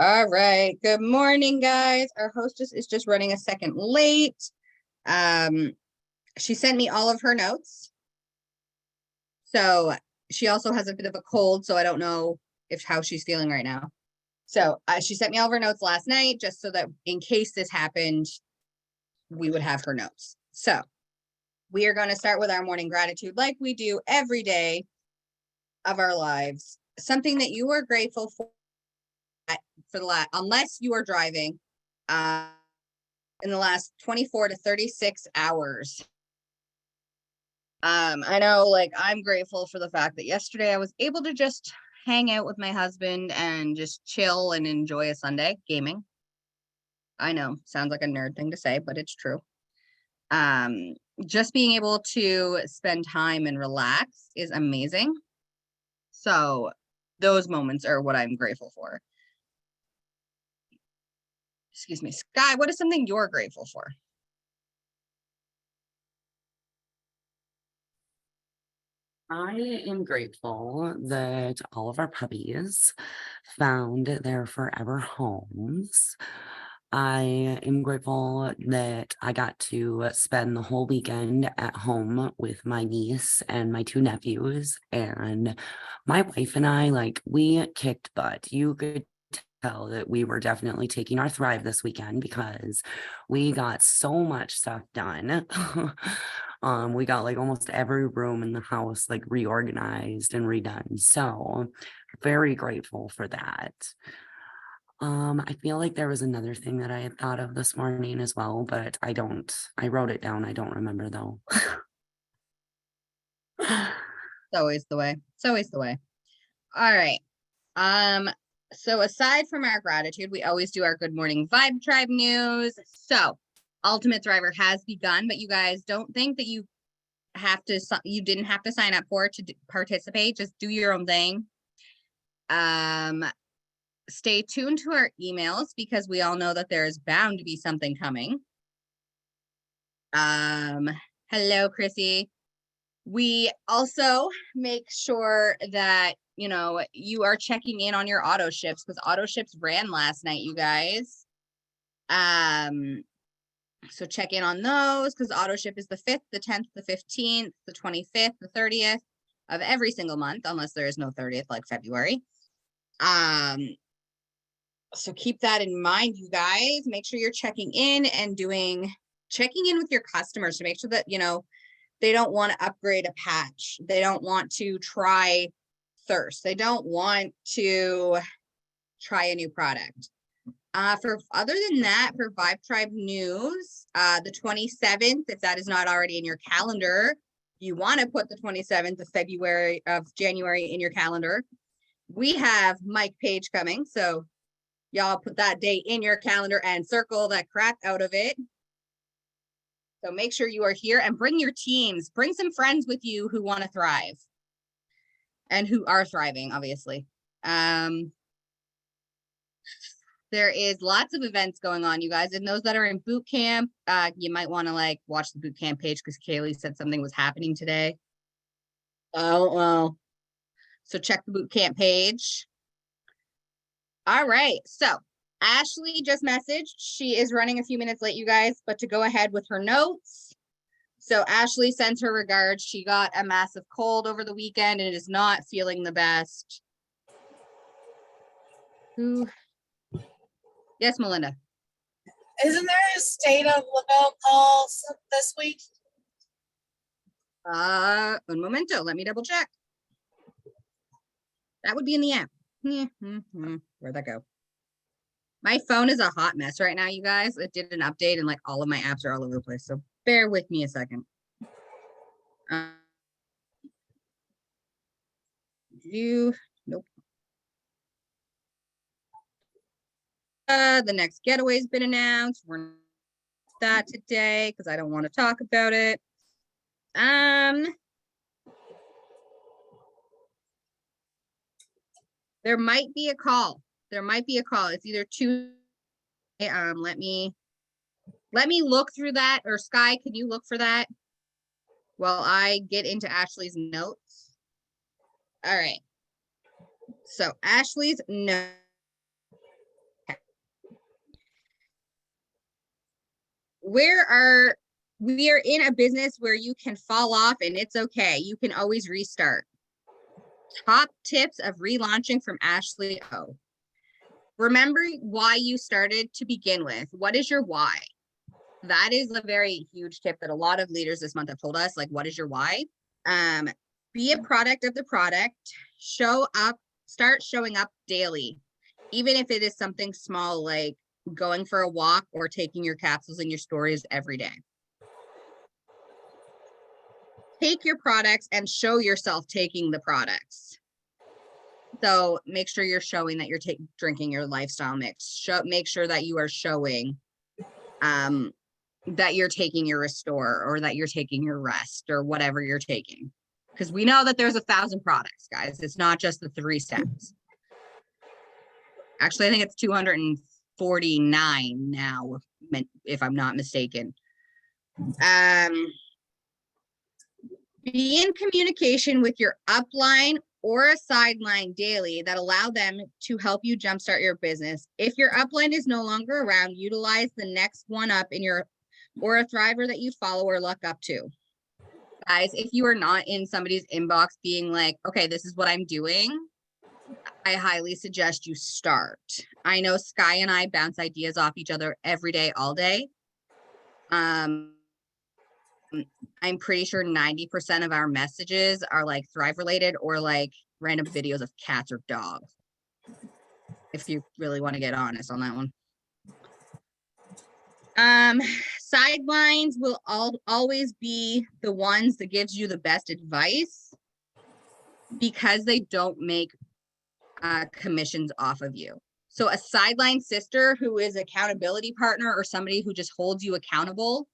All right. Good morning, guys. Our hostess is just running a second late. She sent me all of her notes. So she also has a bit of a cold, so I don't know how she's feeling right now. So she sent me all of her notes last night, just so that in case this happened, we would have her notes. So we are going to start with our morning gratitude like we do every day of our lives. Something that you are grateful for the last, unless you are driving, in the last 24 to 36 hours. I know, like, I'm grateful for the fact that yesterday I was able to just hang out with my husband and just chill and enjoy a Sunday gaming. I know, sounds like a nerd thing to say, but it's true. Just being able to spend time and relax is amazing. So those moments are what I'm grateful for. Excuse me, Sky, what is something you're grateful for? I am grateful that all of our puppies found their forever homes. I am grateful that I got to spend the whole weekend at home with my niece and my two nephews. And my wife and I, we kicked butt. You could tell that we were definitely taking our thrive this weekend because we got so much stuff done. We got almost every room in the house reorganized and redone. So very grateful for that. I feel like there was another thing that I had thought of this morning as well, but I wrote it down. I don't remember though. It's always the way. It's always the way. All right. So aside from our gratitude, we always do our good morning vibe tribe news. So Ultimate Thriver has begun, but you guys don't think that you didn't have to sign up for it to participate. Just do your own thing. Stay tuned to our emails because we all know that there is bound to be something coming. Hello, Chrissy. We also make sure that, you are checking in on your auto ships because auto ships ran last night, you guys. So check in on those because auto ship is the 5th, the 10th, the 15th, the 25th, the 30th of every single month, unless there is no 30th like February. So keep that in mind, you guys. Make sure you're checking in with your customers to make sure that, they don't want to upgrade a patch. They don't want to try thirst. They don't want to try a new product. For other than that, for Vibe Tribe news, the 27th, if that is not already in your calendar, you want to put the 27th of January in your calendar. We have Mike Page coming, so y'all put that date in your calendar and circle that crap out of it. So make sure you are here and bring your teams. Bring some friends with you who want to thrive and who are thriving, obviously. There is lots of events going on, you guys. And those that are in boot camp, you might want to watch the boot camp page because Kaylee said something was happening today. Oh, well. So check the boot camp page. All right. So Ashley just messaged. She is running a few minutes late, you guys, but to go ahead with her notes. So Ashley sends her regards. She got a massive cold over the weekend and is not feeling the best. Who? Yes, Melinda. Isn't there a state of Lavelle call this week? Un momento. Let me double check. That would be in the app. Where'd that go? My phone is a hot mess right now, you guys. It did an update and all of my apps are all over the place. So bear with me a second. Nope. The next getaway's been announced. We're not that today because I don't want to talk about it. There might be a call. It's either two. Let me look through that. Or Sky, can you look for that while I get into Ashley's notes? All right. So Ashley's note. we are in a business where you can fall off and it's okay. You can always restart. Top tips of relaunching from Ashley O. Remember why you started to begin with. What is your why? That is a very huge tip that a lot of leaders this month have told us, like, what is your why? Be a product of the product. Show up, start showing up daily, even if it is something small like going for a walk or taking your capsules and your stories every day. Take your products and show yourself taking the products. So make sure you're showing that you're drinking your lifestyle mix. Make sure that you are showing that you're taking your restore or that you're taking your rest or whatever you're taking. Because we know that there's 1,000 products, guys. It's not just the 3 steps. Actually, I think it's 249 now, if I'm not mistaken. Be in communication with your upline or a sideline daily that allow them to help you jumpstart your business. If your upline is no longer around, utilize the next one up in your or a thriver that you follow or look up to. Guys, if you are not in somebody's inbox being like, okay, this is what I'm doing, I highly suggest you start. I know Sky and I bounce ideas off each other every day, all day. I'm pretty sure 90% of our messages are like Thrive related or like random videos of cats or dogs. If you really want to get honest on that one. Sidelines will always be the ones that gives you the best advice because they don't make commissions off of you. So a sideline sister who is accountability partner or somebody who just holds you accountable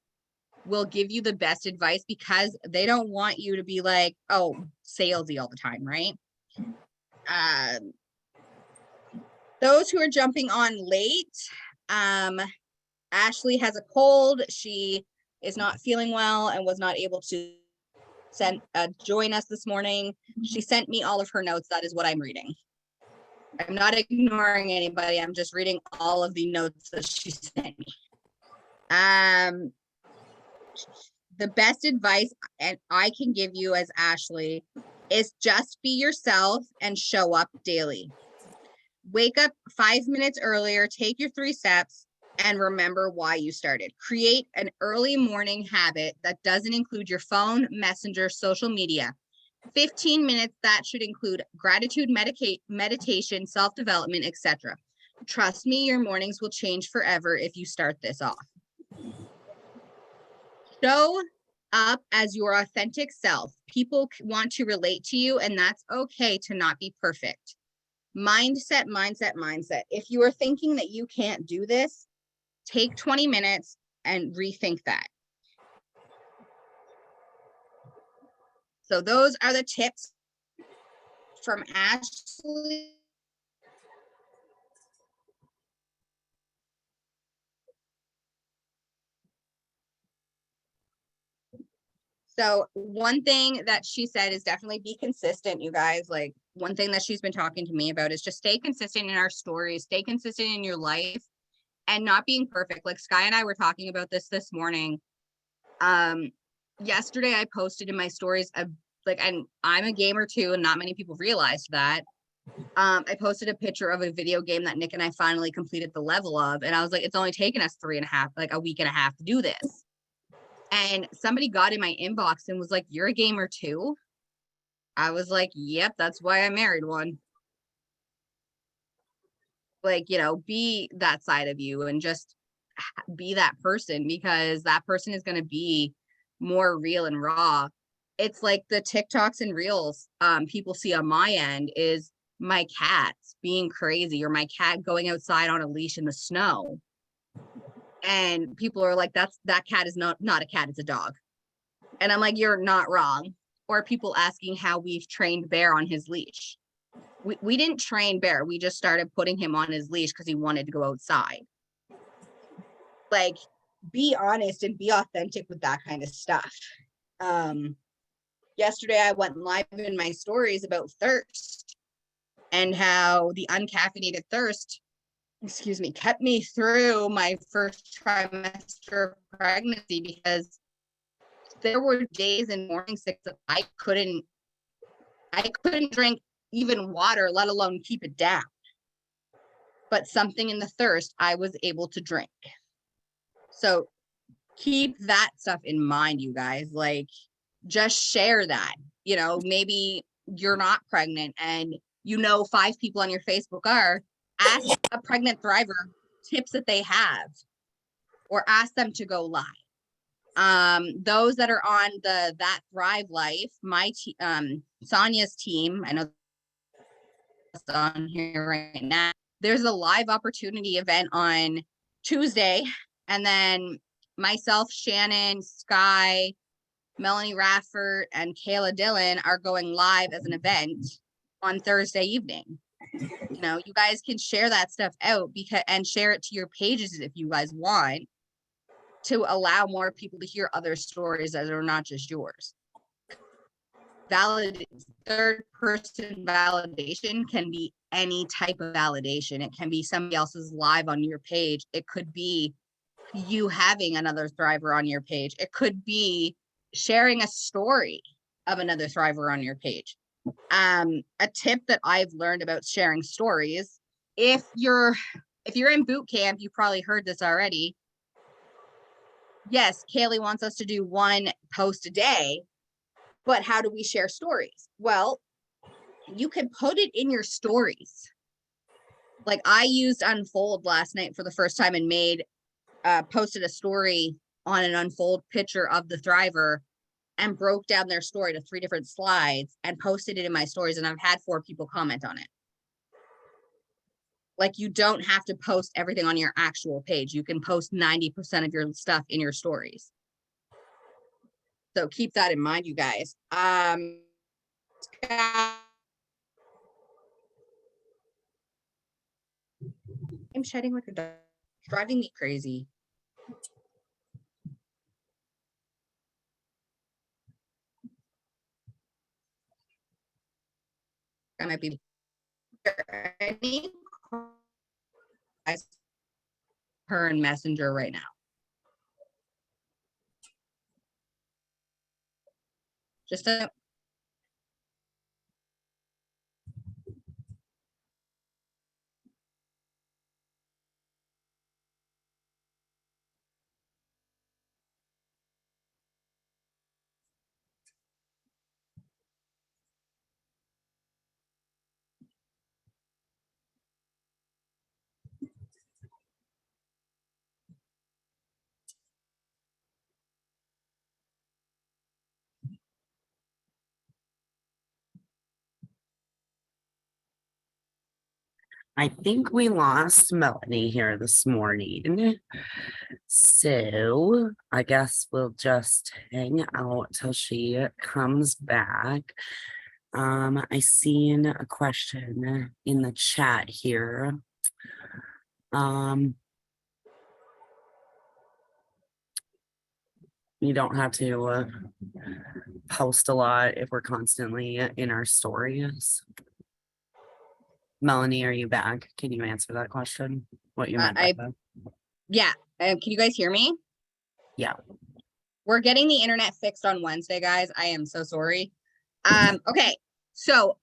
will give you the best advice because they don't want you to be like, oh, salesy all the time, right? Those who are jumping on late, Ashley has a cold. She is not feeling well and was not able to join us this morning. She sent me all of her notes. That is what I'm reading. I'm not ignoring anybody. I'm just reading all of the notes that she sent me. The best advice and I can give you as Ashley is just be yourself and show up daily. Wake up 5 minutes earlier, take your 3 steps, and remember why you started. Create an early morning habit that doesn't include your phone, messenger, social media. 15 minutes that should include gratitude, meditation, self-development, etc. Trust me, your mornings will change forever if you start this off. Show up as your authentic self. People want to relate to you, and that's okay to not be perfect. Mindset. If you are thinking that you can't do this, take 20 minutes and rethink that. So those are the tips from Ashley. So one thing that she said is definitely be consistent, you guys. Like one thing that she's been talking to me about is just stay consistent in our stories, stay consistent in your life and not being perfect. Like Sky and I were talking about this morning. Yesterday I posted in my stories and I'm a gamer too, and not many people realized that. I posted a picture of a video game that Nick and I finally completed the level of, and I was like, it's only taken us a week and a half to do this. And somebody got in my inbox and was like, you're a gamer too? I was like, yep, that's why I married one. Like, be that side of you and just be that person, because that person is going to be more real and raw. It's like the TikToks and reels people see on my end is my cats being crazy or my cat going outside on a leash in the snow. And people are like, that cat is not a cat, it's a dog. And I'm like, you're not wrong. Or people asking how we've trained Bear on his leash. We didn't train Bear. We just started putting him on his leash because he wanted to go outside. Like, be honest and be authentic with that kind of stuff. Yesterday, I went live in my stories about thirst and how the uncaffeinated thirst excuse me, kept me through my first trimester of pregnancy, because there were days and morning sick that I couldn't drink even water, let alone keep it down. But something in the thirst, I was able to drink. So keep that stuff in mind, you guys. Like, just share that. You know, maybe you're not pregnant and 5 people on your Facebook are. Ask a pregnant thriver tips that they have, or ask them to go live. Those that are on that Thrive Life, Sonia's team, I know that's on here right now. There's a live opportunity event on Tuesday, and then myself, Shannon, Sky, Melanie Raffert, and Kayla Dillon are going live as an event on Thursday evening. You know, you guys can share that stuff out and share it to your pages if you guys want, to allow more people to hear other stories that are not just yours. Third person validation can be any type of validation. It can be somebody else's live on your page. It could be you having another thriver on your page. It could be sharing a story of another thriver on your page. A tip that I've learned about sharing stories, if you're in boot camp, you probably heard this already. Yes, Kaylee wants us to do 1 post a day, but how do we share stories? Well, you can put it in your stories. Like, I used Unfold last night for the first time and posted a story on an Unfold picture of the thriver and broke down their story to 3 different slides and posted it in my stories. And I've had 4 people comment on it. Like, you don't have to post everything on your actual page. You can post 90% of your stuff in your stories. So keep that in mind, you guys. I'm shedding like a dog, driving me crazy. I might be any her in Messenger right now. Just a I think we lost Melanie here this morning. So I guess we'll just hang out till she comes back. I seen a question in the chat here. You don't have to post a lot if we're constantly in our stories. Melanie, are you back? Can you answer that question? What you meant by that? Yeah. Can you guys hear me? Yeah. We're getting the internet fixed on Wednesday, guys. I am so sorry. Okay. So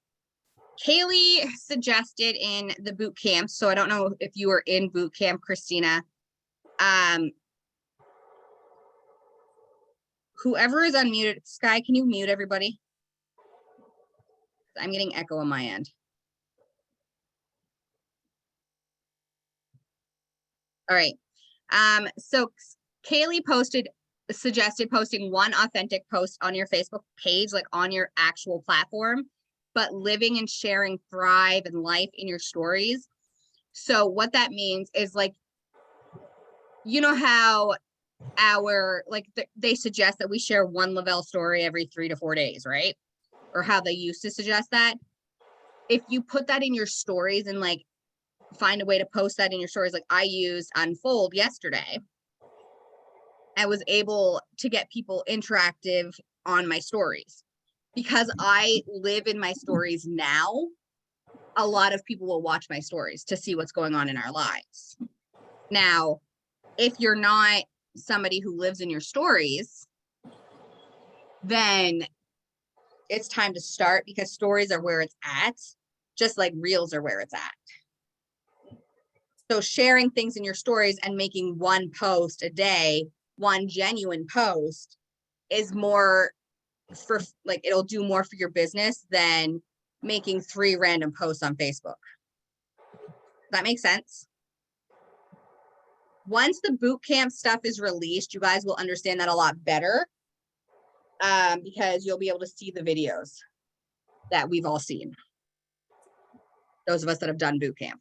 Kaylee suggested in the boot camp. So I don't know if you were in boot camp, Christina. Whoever is unmuted, Sky, can you mute everybody? I'm getting echo on my end. All right. So Kaylee suggested posting 1 authentic post on your Facebook page, like on your actual platform, but living and sharing Thrive and life in your stories. So what that means is, like, you know how they suggest that we share 1 Lavelle story every 3 to 4 days, right? Or how they used to suggest that. If you put that in your stories and like find a way to post that in your stories, like I used Unfold yesterday, I was able to get people interactive on my stories because I live in my stories now. a lot of people will watch my stories to see what's going on in our lives. Now, if you're not somebody who lives in your stories, then it's time to start, because stories are where it's at, just like reels are where it's at. So sharing things in your stories and making one post a day, one genuine post, is more for, like, it'll do more for your business than making 3 random posts on Facebook. That makes sense. Once the boot camp stuff is released, you guys will understand that a lot better, because you'll be able to see the videos that we've all seen. Those of us that have done boot camp.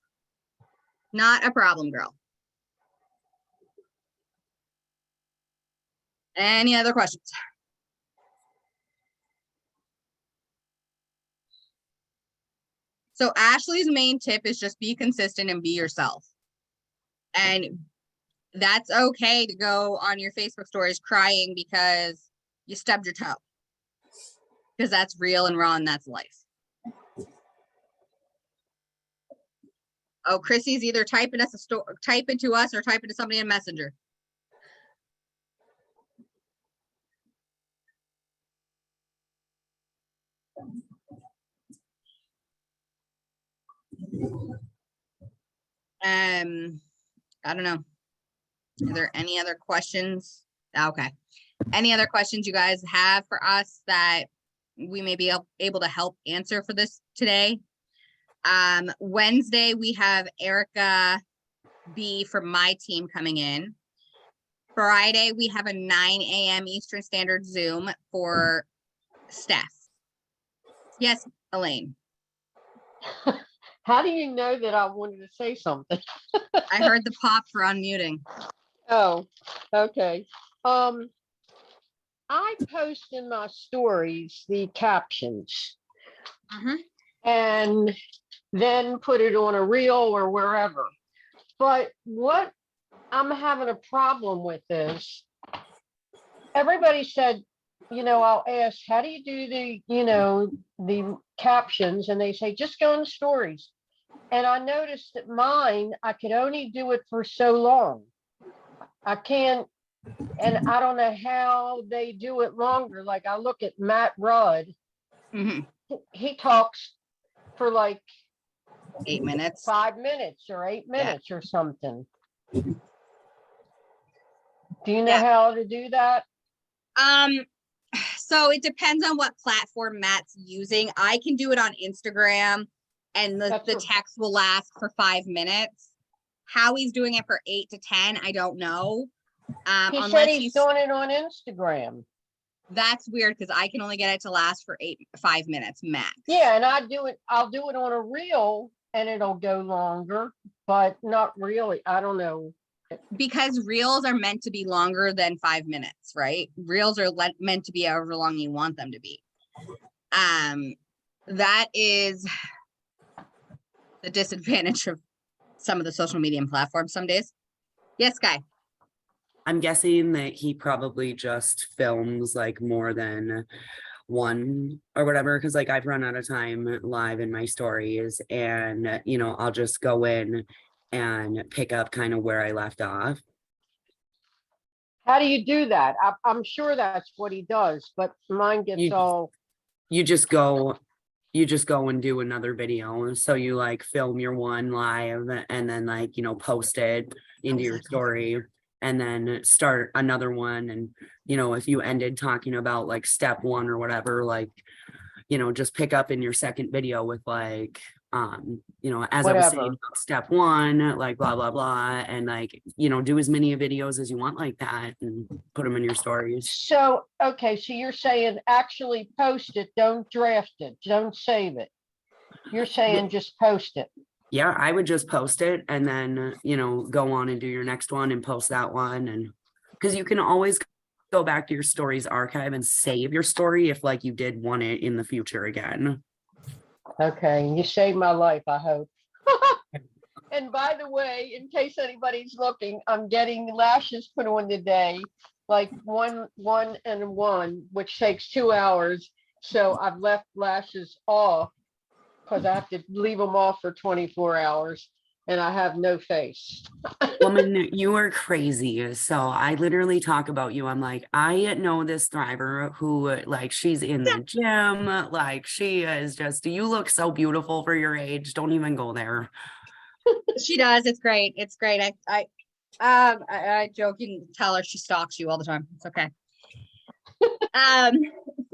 Not a problem, girl. Any other questions? So Ashley's main tip is just be consistent and be yourself. And that's okay to go on your Facebook stories crying because you stubbed your toe. Because that's real and raw and that's life. Oh, Chrissy's either typing us type into us or type into somebody in Messenger. I don't know. Are there any other questions? Okay. Any other questions you guys have for us that we may be able to help answer for this today? Wednesday, we have Erica B from my team coming in. Friday, we have a 9 a.m. Eastern Standard Zoom for Steph. Yes, Elaine. How do you know that I wanted to say something? I heard the pop for unmuting. Oh, okay. I post in my stories the captions and then put it on a reel or wherever. But what I'm having a problem with is everybody said, I'll ask, how do you do the captions? And they say, just go in the stories. And I noticed that mine, I could only do it for so long. I can't, and I don't know how they do it longer. Like I look at Matt Rudd, he talks for like 8 minutes, 5 minutes or 8 minutes or something. Do you know how to do that? So it depends on what platform Matt's using. I can do it on Instagram and the text will last for 5 minutes. How he's doing it for 8 to 10, I don't know. He said he's doing it on Instagram. That's weird because I can only get it to last for 5 minutes max. Yeah, and I'll do it on a reel and it'll go longer, but not really. I don't know. Because reels are meant to be longer than 5 minutes, right? Reels are meant to be however long you want them to be. That is the disadvantage of some of the social media platforms some days. Yes, Guy. I'm guessing that he probably just films like more than one or whatever, because like I've run out of time live in my stories and I'll just go in and pick up kind of where I left off. How do you do that? I'm sure that's what he does, but mine gets you just go and do another video. So you like film your one live and then like post it into your story and then start another one. And if you ended talking about like step 1 or whatever, like just pick up in your second video with like as whatever. I was saying about step 1, like blah blah blah, and like do as many videos as you want like that and put them in your stories. So okay, so you're saying actually post it, don't draft it, don't save it. You're saying just post it. Yeah, I would just post it and then go on and do your next one and post that one. And because you can always go back to your stories archive and save your story if like you did want it in the future again. Okay, you saved my life, I hope. And by the way, in case anybody's looking, I'm getting lashes put on today, like one and one, which takes 2 hours. So I've left lashes off because I have to leave them off for 24 hours and I have no face. Woman, you are crazy. So I literally talk about you. I'm like, I know this thriver who, like, she's in the gym. Like, she is just, you look so beautiful for your age. Don't even go there. She does. It's great. It's great. I joke. You can tell her she stalks you all the time. It's okay.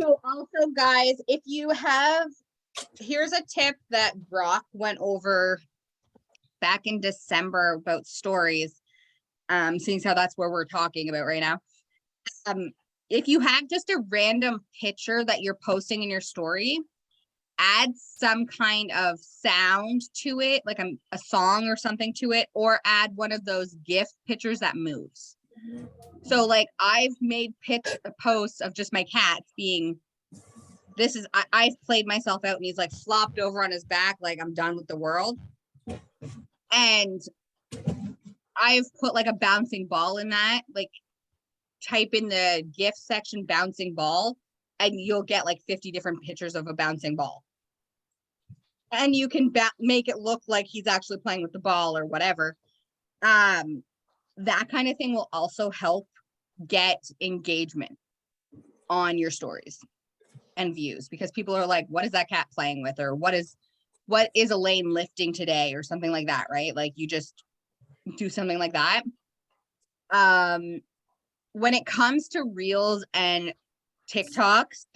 So also, guys, if you have, here's a tip that Brock went over back in December about stories. Seeing how that's where we're talking about right now. If you have just a random picture that you're posting in your story, add some kind of sound to it, like a song or something to it, or add one of those GIF pictures that moves. So like I've made posts of just my cats being, I've played myself out and he's like flopped over on his back like I'm done with the world. And I've put like a bouncing ball in that, like type in the GIF section bouncing ball and you'll get like 50 different pictures of a bouncing ball. And you can make it look like he's actually playing with the ball or whatever. That kind of thing will also help get engagement on your stories and views, because people are like, what is that cat playing with? Or what is Elaine lifting today or something like that, right? Like you just do something like that. When it comes to reels and TikToks,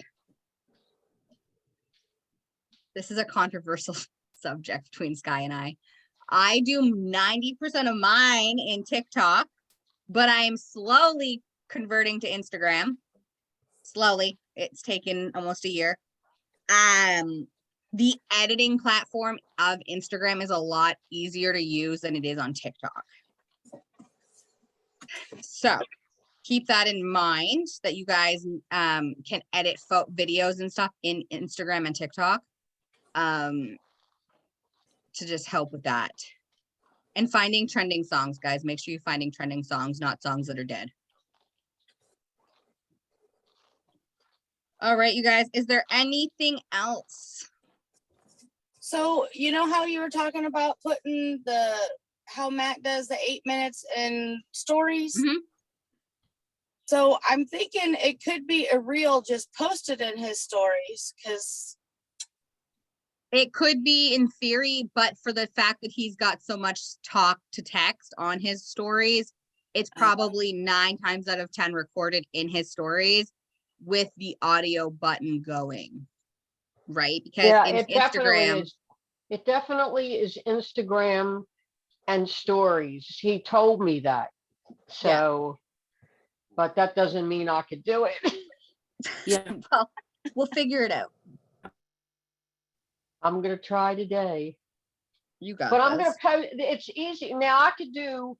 this is a controversial subject between Sky and I do 90% of mine in TikTok, but I'm slowly converting to Instagram. Slowly. It's taken almost a year. The editing platform of Instagram is a lot easier to use than it is on TikTok. So keep that in mind, that you guys can edit videos and stuff in Instagram and TikTok to just help with that. And finding trending songs, guys. Make sure you're finding trending songs, not songs that are dead. All right, you guys. Is there anything else? So, you know how you were talking about putting how Matt does the 8 minutes in stories? Mm-hmm. So I'm thinking it could be a reel just posted in his stories, because it could be in theory, but for the fact that he's got so much talk to text on his stories, it's probably 9 times out of 10 recorded in his stories with the audio button going, right? Because Yeah, in it definitely is Instagram and stories. He told me that. So, but that doesn't mean I could do it. Yeah. Well, we'll figure it out. I'm going to try today. You got But this. I'm going to post. It's easy. Now I could do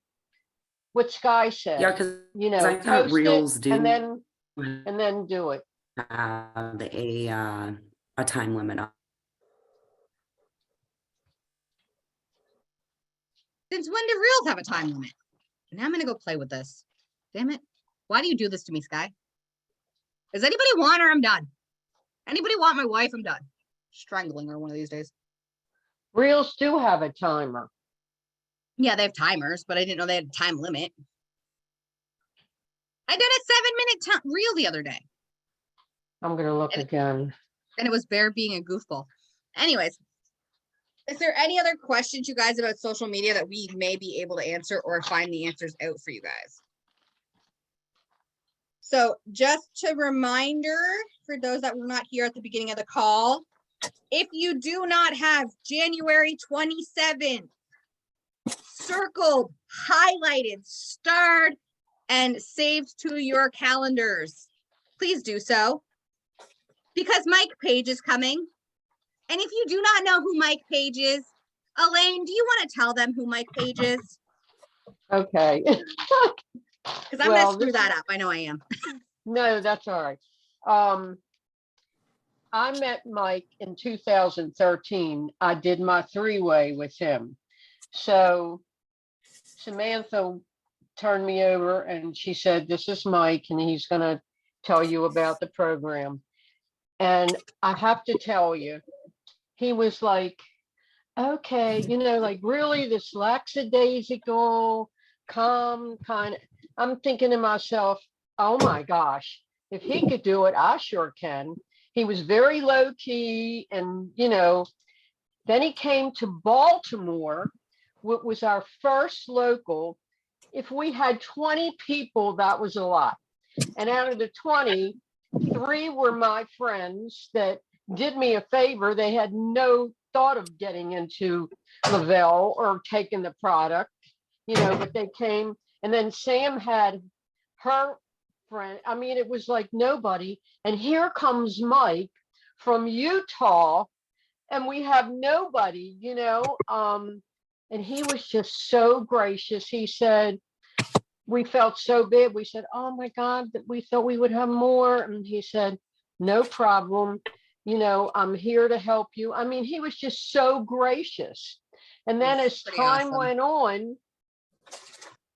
what Sky said. Yeah, because I thought reels do and then do it. Have a time limit on. Since when do reels have a time limit? Now I'm gonna go play with this. Damn it. Why do you do this to me, Sky? Does anybody want her? I'm done. Anybody want my wife? I'm done. Strangling her one of these days. Reels do have a timer. Yeah, they have timers, but I didn't know they had a time limit. I did a 7-minute reel the other day. I'm going to look again. And it was Bear being a goofball. Anyways, is there any other questions, you guys, about social media that we may be able to answer or find the answers out for you guys? So just a reminder for those that were not here at the beginning of the call, if you do not have January 27th circled, highlighted, starred, and saved to your calendars, please do so, because Mike Page is coming. And if you do not know who Mike Page is, Elaine, do you want to tell them who Mike Page is? Okay. Because I'm going to screw that up. I know I am. No, that's all right. I met Mike in 2013. I did my 3-way with him. So Samantha turned me over and she said, this is Mike and he's going to tell you about the program. And I have to tell you, he was like, okay, like really this lackadaisical, calm kind of, I'm thinking to myself, oh my gosh, if he could do it, I sure can. He was very low key. And, then he came to Baltimore, what was our first local. If we had 20 people, that was a lot. And out of the 20, 3 were my friends that did me a favor. They had no thought of getting into Lavelle or taking the product, but they came. And then Sam had her friend. I mean, it was like nobody. And here comes Mike from Utah, and we have nobody, and he was just so gracious. He said, we felt so bad. We said, oh my God, that we thought we would have more. And he said, no problem. I'm here to help you. I mean, he was just so gracious. And then as time went on,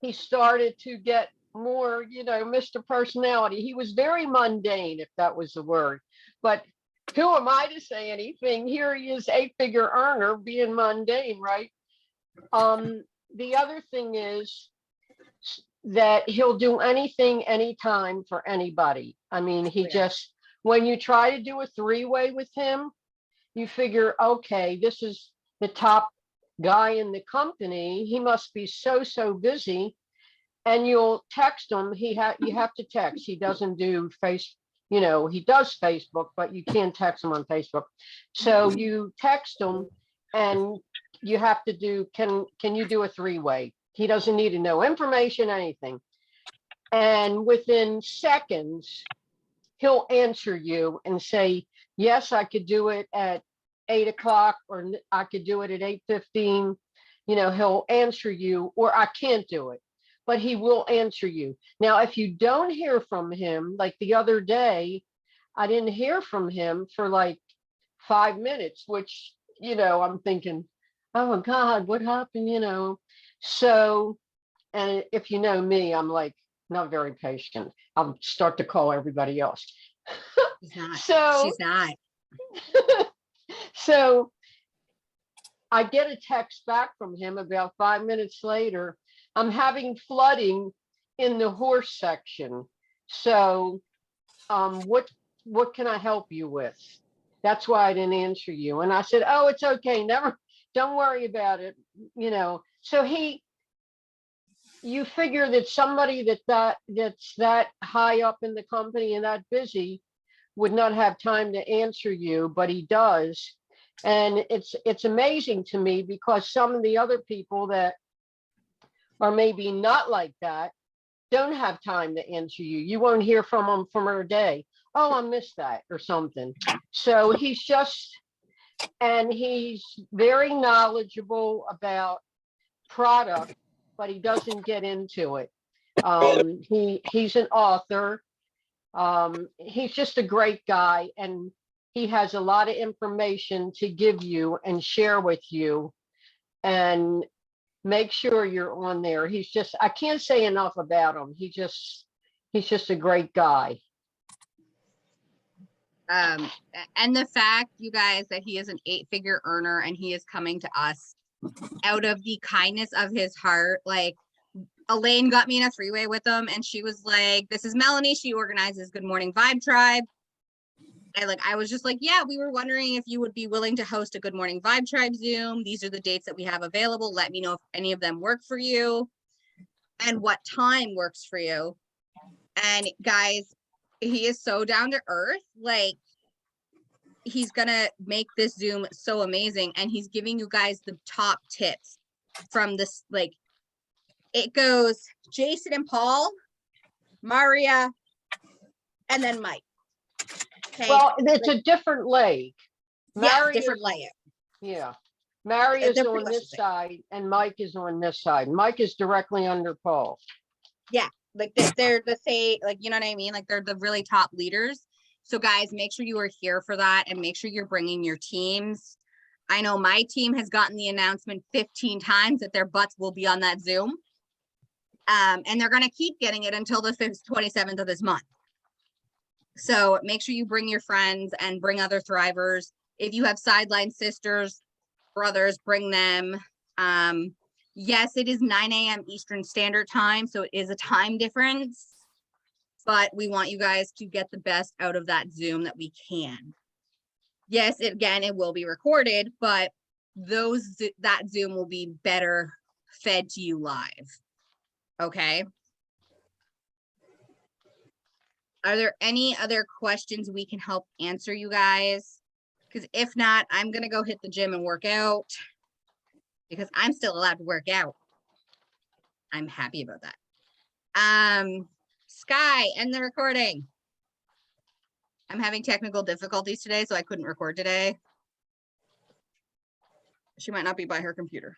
he started to get more, Mr. Personality. He was very mundane, if that was the word. But who am I to say anything? Here he is, 8-figure earner, being mundane, right? The other thing is that he'll do anything, anytime for anybody. I mean, he just, when you try to do a 3-way with him, you figure, okay, this is the top guy in the company. He must be so busy. And you'll text him. You have to text. He doesn't do he does Facebook, but you can't text him on Facebook. So you text him and you have to do, can you do a 3-way? He doesn't need to know information, anything. And within seconds, he'll answer you and say, yes, I could do it at 8 o'clock, or I could do it at 8:15. He'll answer you, or I can't do it, but he will answer you. Now, if you don't hear from him, like the other day, I didn't hear from him for like 5 minutes, which, I'm thinking, oh my God, what happened, So, and if you know me, I'm like not very patient. I'll start to call everybody else. She's not. So She's not. So I get a text back from him about 5 minutes later. I'm having flooding in the horse section. So what can I help you with? That's why I didn't answer you. And I said, oh, it's okay. Don't worry about it. So you figure that somebody that's that high up in the company and that busy would not have time to answer you, but he does. And it's amazing to me, because some of the other people that are maybe not like that don't have time to answer you. You won't hear from them for a day. Oh, I missed that or something. So he's very knowledgeable about product, but he doesn't get into it. He's an author. He's just a great guy, and he has a lot of information to give you and share with you, and make sure you're on there. I can't say enough about him. He's just a great guy. And the fact, you guys, that he is an 8-figure earner and he is coming to us out of the kindness of his heart. Like, Elaine got me in a 3-way with him, and she was like, this is Melanie. She organizes Good Morning Vibe Tribe. And I was just like, yeah, we were wondering if you would be willing to host a Good Morning Vibe Tribe Zoom. These are the dates that we have available. Let me know if any of them work for you and what time works for you. And guys, he is so down to earth. Like, he's gonna make this Zoom so amazing, and he's giving you guys the top tips from this. Like, it goes Jason and Paul, Maria, and then Mike. Okay. Well, it's a different leg. Different layout. Yeah. Maria's on this side and Mike is on this side. Mike is directly under Paul. Yeah, like they're the same, like, you know what I mean? Like, they're the really top leaders. So guys, make sure you are here for that, and make sure you're bringing your teams. I know my team has gotten the announcement 15 times that their butts will be on that Zoom. And they're going to keep getting it until the 27th of this month. So make sure you bring your friends and bring other thrivers. If you have sideline sisters, brothers, bring them. Yes, it is 9 a.m. Eastern Standard Time, so it is a time difference, but we want you guys to get the best out of that Zoom that we can. Yes, it will be recorded, but that Zoom will be better fed to you live. Okay. Are there any other questions we can help answer, you guys? Because if not, I'm gonna go hit the gym and work out because I'm still allowed to work out. I'm happy about that. Sky, end the recording. I'm having technical difficulties today, so I couldn't record today. She might not be by her computer.